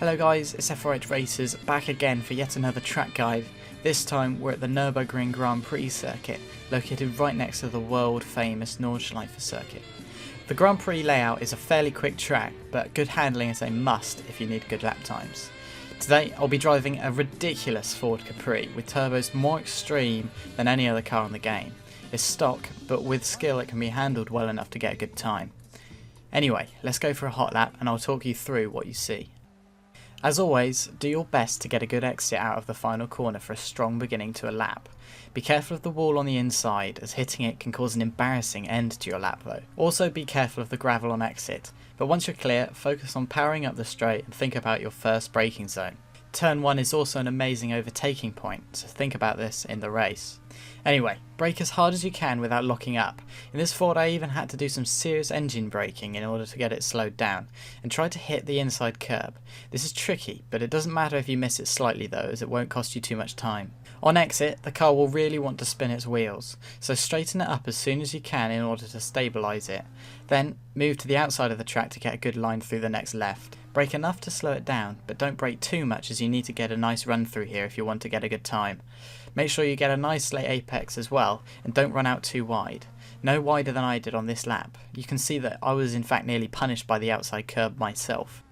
Hello guys, it's F4H Racerz back again for yet another track guide. This time we're at the Nurburgring Grand Prix circuit, located right next to the world famous Nordschleife circuit. The Grand Prix layout is a fairly quick track, but good handling is a must if you need good lap times. Today I'll be driving a ridiculous Ford Capri with turbos more extreme than any other car in the game. It's stock, but with skill it can be handled well enough to get a good time. Anyway, let's go for a hot lap and I'll talk you through what you see. As always, do your best to get a good exit out of the final corner for a strong beginning to a lap. Be careful of the wall on the inside, as hitting it can cause an embarrassing end to your lap though. Also be careful of the gravel on exit, but once you're clear, focus on powering up the straight and think about your first braking zone. Turn 1 is also an amazing overtaking point, so think about this in the race. Anyway, brake as hard as you can without locking up. In this Ford I even had to do some serious engine braking in order to get it slowed down, and try to hit the inside curb. This is tricky, but it doesn't matter if you miss it slightly though, as it won't cost you too much time. On exit, the car will really want to spin its wheels, so straighten it up as soon as you can in order to stabilise it. Then, move to the outside of the track to get a good line through the next left. Brake enough to slow it down, but don't brake too much as you need to get a nice run through here if you want to get a good time. Make sure you get a nice late apex as well, and don't run out too wide. No wider than I did on this lap. You can see that I was in fact nearly punished by the outside curb myself.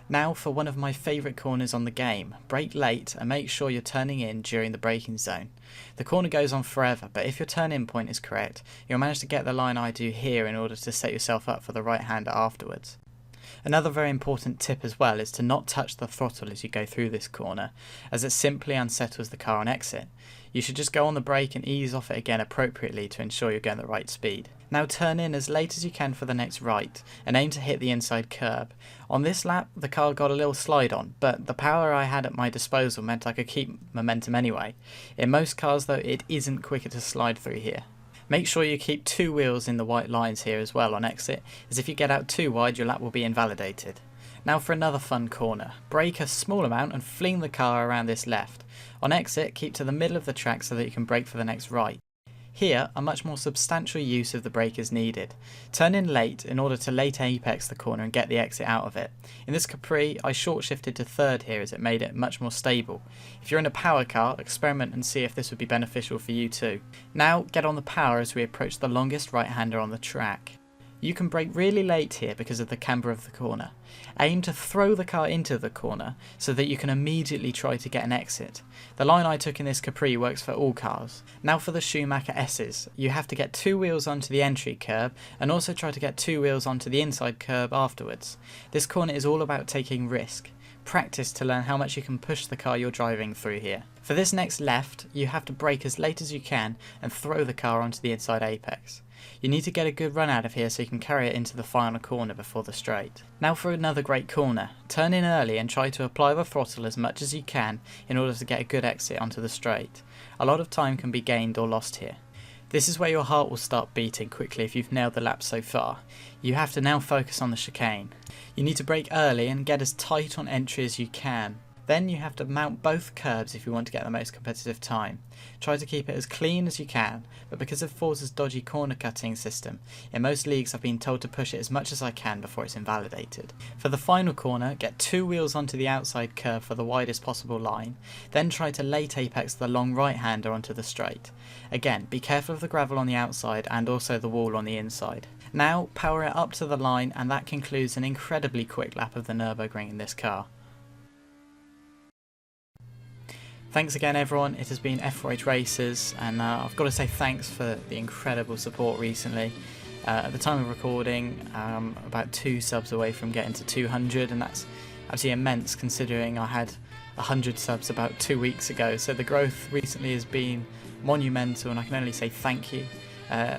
Now for one of my favourite corners on the game. Brake late and make sure you're turning in during the braking zone. The corner goes on forever, but if your turn-in point is correct, you'll manage to get the line I do here in order to set yourself up for the right-hander afterwards. Another very important tip as well is to not touch the throttle as you go through this corner, as it simply unsettles the car on exit. You should just go on the brake and ease off it again appropriately to ensure you're going the right speed. Now turn in as late as you can for the next right, and aim to hit the inside curb. On this lap the car got a little slide on, but the power I had at my disposal meant I could keep momentum anyway. In most cars though it isn't quicker to slide through here. Make sure you keep 2 wheels in the white lines here as well on exit, as if you get out too wide your lap will be invalidated. Now for another fun corner. Brake a small amount and fling the car around this left. On exit, keep to the middle of the track so that you can brake for the next right. Here, a much more substantial use of the brake is needed. Turn in late in order to late apex the corner and get the exit out of it. In this Capri, I short shifted to third here as it made it much more stable. If you're in a power car, experiment and see if this would be beneficial for you too. Now get on the power as we approach the longest right-hander on the track. You can brake really late here because of the camber of the corner. Aim to throw the car into the corner so that you can immediately try to get an exit. The line I took in this Capri works for all cars. Now for the Schumacher S's. You have to get 2 wheels onto the entry curb and also try to get 2 wheels onto the inside curb afterwards. This corner is all about taking risk. Practice to learn how much you can push the car you're driving through here. For this next left, you have to brake as late as you can and throw the car onto the inside apex. You need to get a good run out of here so you can carry it into the final corner before the straight. Now for another great corner. Turn in early and try to apply the throttle as much as you can in order to get a good exit onto the straight. A lot of time can be gained or lost here. This is where your heart will start beating quickly if you've nailed the lap so far. You have to now focus on the chicane. You need to brake early and get as tight on entry as you can. Then you have to mount both curbs if you want to get the most competitive time. Try to keep it as clean as you can, but because of Forza's dodgy corner cutting system, in most leagues I've been told to push it as much as I can before it's invalidated. For the final corner, get 2 wheels onto the outside curb for the widest possible line, then try to late apex the long right-hander onto the straight. Again, be careful of the gravel on the outside and also the wall on the inside. Now power it up to the line, and that concludes an incredibly quick lap of the Nurburgring in this car. Thanks again everyone, it has been F4H Racerz, and I've got to say thanks for the incredible support recently. At the time of recording, about 2 subs away from getting to 200, and that's absolutely immense considering I had 100 subs about 2 weeks ago, so the growth recently has been monumental and I can only say thank you.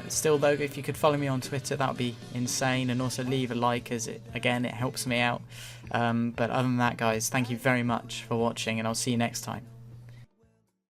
Still though, if you could follow me on Twitter that would be insane, and also leave a like as it helps me out. But other than that guys, thank you very much for watching and I'll see you next time.